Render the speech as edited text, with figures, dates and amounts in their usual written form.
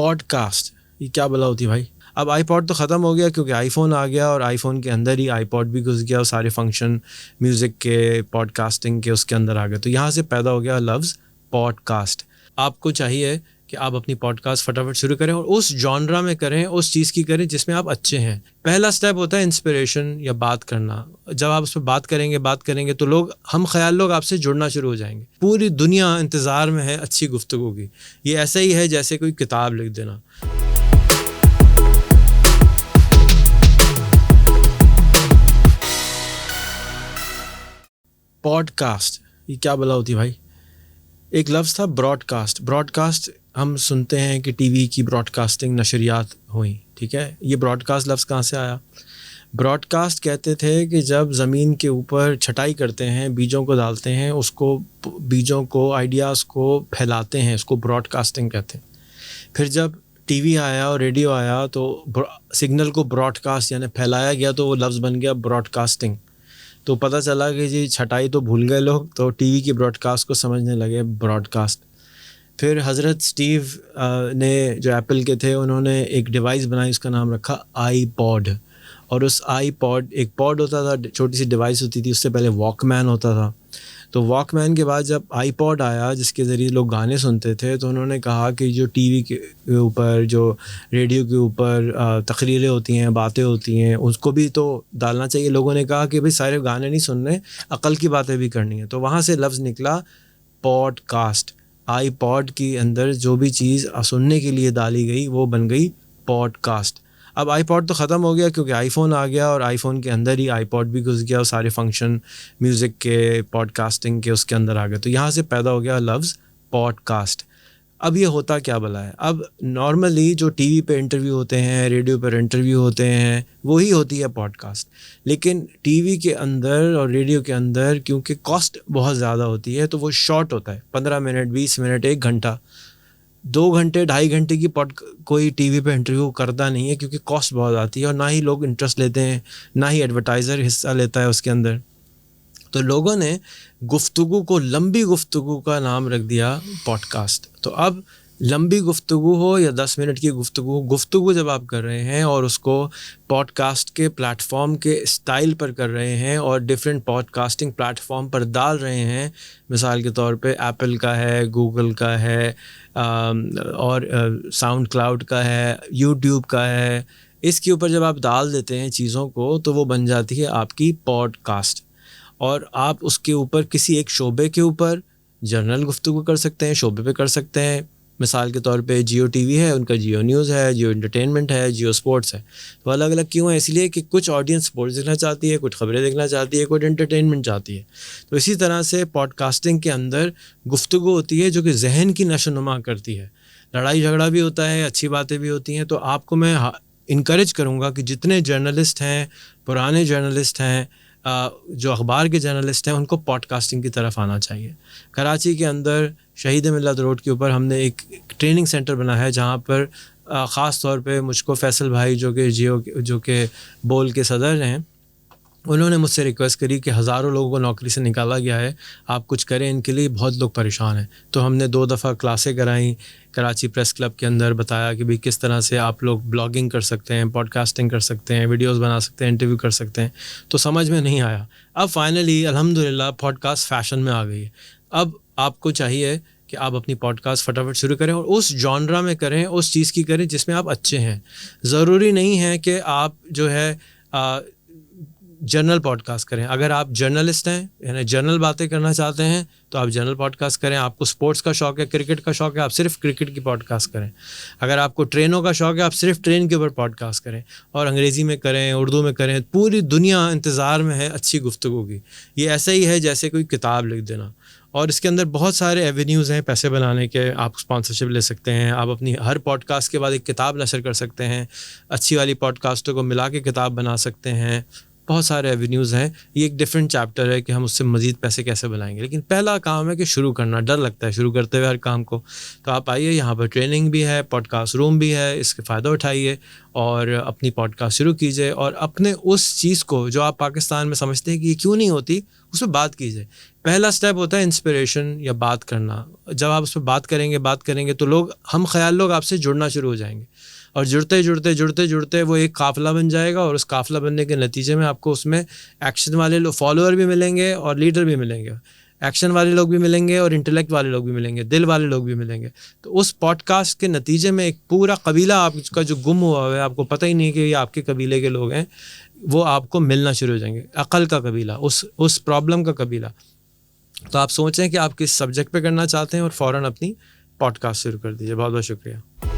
Pod cost یہ کیا بلا ہوتی ہے بھائی. اب آئی پوڈ تو ختم ہو گیا کیونکہ آئی فون آ گیا اور آئی فون کے اندر ہی آئی پوڈ بھی گھس گیا اور سارے فنکشن میوزک کے پوڈ کاسٹنگ کے اس کے اندر آ گئے. تو یہاں سے پیدا ہو گیا لفظ پوڈ کاسٹ. آپ کو چاہیے کہ آپ اپنی پوڈ کاسٹ فٹافٹ شروع کریں اور اس جانرا میں کریں, اس چیز کی کریں جس میں آپ اچھے ہیں. پہلا سٹیپ ہوتا ہے انسپریشن یا بات کرنا. جب آپ اس پہ بات کریں گے تو ہم خیال لوگ آپ سے جڑنا شروع ہو جائیں گے. پوری دنیا انتظار میں ہے اچھی گفتگو کی. یہ ایسا ہی ہے جیسے کوئی کتاب لکھ دینا. پوڈ کاسٹ یہ کیا بلا ہوتی ہے بھائی. ایک لفظ تھا براڈ کاسٹ. براڈ کاسٹ ہم سنتے ہیں کہ ٹی وی کی براڈ کاسٹنگ نشریات ہوئیں, ٹھیک ہے. یہ براڈ کاسٹ لفظ کہاں سے آیا؟ براڈ کاسٹ کہتے تھے کہ جب زمین کے اوپر چھٹائی کرتے ہیں, بیجوں کو ڈالتے ہیں, اس کو بیجوں کو آئیڈیاز کو پھیلاتے ہیں, اس کو براڈ کاسٹنگ کہتے ہیں. پھر جب ٹی وی آیا اور ریڈیو آیا تو سگنل کو براڈ کاسٹ یعنی پھیلایا گیا تو وہ لفظ بن گیا براڈ کاسٹنگ. تو پتہ چلا کہ جی چھٹائی تو بھول گئے لوگ, تو ٹی وی کی براڈ کاسٹ کو سمجھنے لگے براڈ کاسٹ. پھر حضرت اسٹیو نے جو ایپل کے تھے انہوں نے ایک ڈیوائس بنائی, اس کا نام رکھا آئی پوڈ. اور اس آئی پوڈ, ایک پوڈ ہوتا تھا, چھوٹی سی ڈیوائس ہوتی تھی, اس سے پہلے واک مین ہوتا تھا. تو واک مین کے بعد جب آئی پوڈ آیا جس کے ذریعے لوگ گانے سنتے تھے, تو انہوں نے کہا کہ جو ٹی وی کے اوپر, جو ریڈیو کے اوپر تقریریں ہوتی ہیں, باتیں ہوتی ہیں, اس کو بھی تو ڈالنا چاہیے. لوگوں نے کہا کہ بھائی سارے گانے نہیں سننے, عقل کی باتیں بھی کرنی ہیں. تو وہاں سے لفظ نکلا پوڈ کاسٹ. آئی پوڈ کے اندر جو بھی چیز سننے کے لیے ڈالی گئی وہ بن گئی پوڈ کاسٹ. اب آئی پوڈ تو ختم ہو گیا کیونکہ آئی فون آ گیا اور آئی فون کے اندر ہی آئی پوڈ بھی گھس گیا اور سارے فنکشن میوزک کے پوڈ کاسٹنگ کے اس کے اندر آ گئے. تو یہاں سے پیدا ہو گیا لفظ پوڈ کاسٹ. اب یہ ہوتا کیا بلا ہے؟ اب نارملی جو ٹی وی پہ انٹرویو ہوتے ہیں, ریڈیو پر انٹرویو ہوتے ہیں, وہی ہوتی ہے پوڈ کاسٹ. لیکن ٹی وی کے اندر اور ریڈیو کے اندر کیونکہ کاسٹ بہت زیادہ ہوتی ہے تو وہ شارٹ ہوتا ہے, 15 منٹ, 20 منٹ, 1 گھنٹہ, 2 گھنٹے, 2.5 گھنٹے کی کوئی ٹی وی پہ انٹرویو کرتا نہیں ہے کیونکہ کاسٹ بہت آتی ہے اور نہ ہی لوگ انٹرسٹ لیتے ہیں, نہ ہی ایڈورٹائزر حصہ لیتا ہے اس کے اندر. تو لوگوں نے گفتگو کو, لمبی گفتگو کا نام رکھ دیا پوڈ کاسٹ. تو اب لمبی گفتگو ہو یا 10 منٹ کی گفتگو جب آپ کر رہے ہیں اور اس کو پوڈ کاسٹ کے پلیٹ فارم کے اسٹائل پر کر رہے ہیں اور different podcasting platform پر ڈال رہے ہیں, مثال کے طور پہ ایپل کا ہے, گوگل کا ہے, اور ساؤنڈ کلاؤڈ کا ہے, یوٹیوب کا ہے, اس کے اوپر جب آپ ڈال دیتے ہیں چیزوں کو تو وہ بن جاتی ہے آپ کی پوڈ کاسٹ. اور آپ اس کے اوپر کسی ایک شعبے کے اوپر جنرل گفتگو کر سکتے ہیں, شعبے پہ کر سکتے ہیں. مثال کے طور پہ جیو ٹی وی ہے, ان کا جیو نیوز ہے, جیو انٹرٹینمنٹ ہے, جیو اسپورٹس ہے. تو الگ الگ کیوں ہے؟ اس لیے کہ کچھ آڈینس اسپورٹس دیکھنا چاہتی ہے, کچھ خبریں دیکھنا چاہتی ہے, کچھ انٹرٹینمنٹ چاہتی ہے. تو اسی طرح سے پوڈ کاسٹنگ کے اندر گفتگو ہوتی ہے جو کہ ذہن کی نشو و نما کرتی ہے. لڑائی جھگڑا بھی ہوتا ہے, اچھی باتیں بھی ہوتی ہیں. تو آپ کو میں انکریج کروں گا کہ جتنے جرنلسٹ ہیں, پرانے جرنلسٹ ہیں, جو اخبار کے جرنلسٹ ہیں, ان کو پوڈ کاسٹنگ کی طرف آنا چاہیے. کراچی کے اندر شہید ملت روڈ کے اوپر ہم نے ایک ٹریننگ سینٹر بنایا ہے جہاں پر خاص طور پہ مجھ کو فیصل بھائی جو کہ بول کے صدر ہیں, انہوں نے مجھ سے ریکویسٹ کری کہ ہزاروں لوگوں کو نوکری سے نکالا گیا ہے, آپ کچھ کریں ان کے لیے, بہت لوگ پریشان ہیں. تو ہم نے 2 دفعہ کلاسیں کرائیں کراچی پریس کلب کے اندر, بتایا کہ بھی کس طرح سے آپ لوگ بلاگنگ کر سکتے ہیں, پوڈ کاسٹنگ کر سکتے ہیں, ویڈیوز بنا سکتے ہیں, انٹرویو کر سکتے ہیں. تو سمجھ میں نہیں آیا. اب فائنلی الحمدللہ پوڈ کاسٹ فیشن میں آ گئی ہے. اب آپ کو چاہیے کہ آپ اپنی پوڈ کاسٹ فٹافٹ شروع کریں اور اس جانرا میں کریں, اس چیز کی کریں جس میں آپ اچھے ہیں. ضروری نہیں ہے کہ آپ جو ہے جنرل پوڈ کاسٹ کریں. اگر آپ جرنلسٹ ہیں یعنی جنرل باتیں کرنا چاہتے ہیں تو آپ جنرل پوڈ کاسٹ کریں. آپ کو اسپورٹس کا شوق ہے, کرکٹ کا شوق ہے, آپ صرف کرکٹ کی پوڈ کاسٹ کریں. اگر آپ کو ٹرینوں کا شوق ہے, آپ صرف ٹرین کے اوپر پوڈ کاسٹ کریں. اور انگریزی میں کریں, اردو میں کریں. پوری دنیا انتظار میں ہے اچھی گفتگو کی. یہ ایسا ہی ہے جیسے کوئی کتاب لکھ دینا. اور اس کے اندر بہت سارے ایونیوز ہیں پیسے بنانے کے. آپ اسپانسرشپ لے سکتے ہیں, آپ اپنی ہر پوڈ کاسٹ کے بعد ایک کتاب نشر کر سکتے ہیں, اچھی والی پوڈ کاسٹوں کو ملا کے کتاب بنا سکتے ہیں. بہت سارے ایونیوز ہیں. یہ ایک ڈفرینٹ چیپٹر ہے کہ ہم اس سے مزید پیسے کیسے بنائیں گے. لیکن پہلا کام ہے کہ شروع کرنا. ڈر لگتا ہے شروع کرتے ہوئے ہر کام کو. تو آپ آئیے, یہاں پر ٹریننگ بھی ہے, پوڈ کاسٹ روم بھی ہے, اس کے فائدہ اٹھائیے اور اپنی پوڈ کاسٹ شروع کیجیے, اور اپنے اس چیز کو جو آپ پاکستان میں سمجھتے ہیں کہ یہ کیوں نہیں ہوتی, اس پہ بات کیجیے. پہلا سٹیپ ہوتا ہے انسپریشن یا بات کرنا. جب آپ اس پہ بات کریں گے تو لوگ, ہم خیال لوگ آپ سے جڑنا شروع ہو جائیں گے, اور جڑتے وہ ایک قافلہ بن جائے گا, اور اس قافلہ بننے کے نتیجے میں آپ کو اس میں ایکشن والے لوگ, فالوور بھی ملیں گے اور لیڈر بھی ملیں گے. ایکشن والے لوگ بھی ملیں گے اور انٹلیکٹ والے لوگ بھی ملیں گے, دل والے لوگ بھی ملیں گے. تو اس پوڈ کاسٹ کے نتیجے میں ایک پورا قبیلہ آپ کا جو گم ہوا ہے, آپ کو پتہ ہی نہیں کہ یہ آپ کے قبیلے کے لوگ ہیں, وہ آپ کو ملنا شروع ہو جائیں گے. عقل کا قبیلہ, اس پرابلم کا قبیلہ. تو آپ سوچیں کہ آپ کس سبجیکٹ پہ کرنا چاہتے ہیں اور فوراً اپنی پوڈ کاسٹ شروع کر دیجیے. بہت بہت شکریہ.